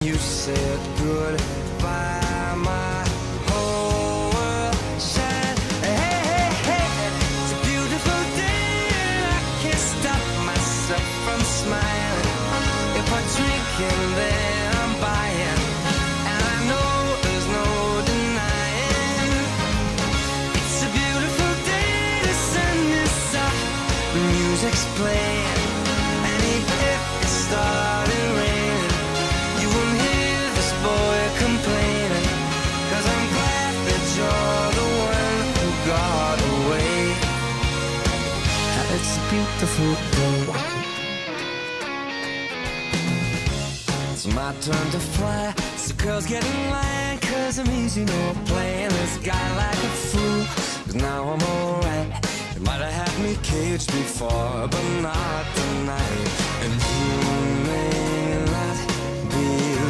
You said goodbye, my whole world shined. Hey, hey, hey, it's a beautiful day and I can't stop myself from smiling. If I drink and then I'm buying, and I know there's no denying. It's a beautiful day, the sun is up, the music's playing, and even if it started raining, you won't hear this boy complaining, 'cause I'm glad that you're the one who got away. It's a beautiful day. It's my turn to fly, so girls get in line, 'cause I'm easy, no playing this guy like a fool. 'Cause now I'm alright. They might have had me caged before, but not tonight. And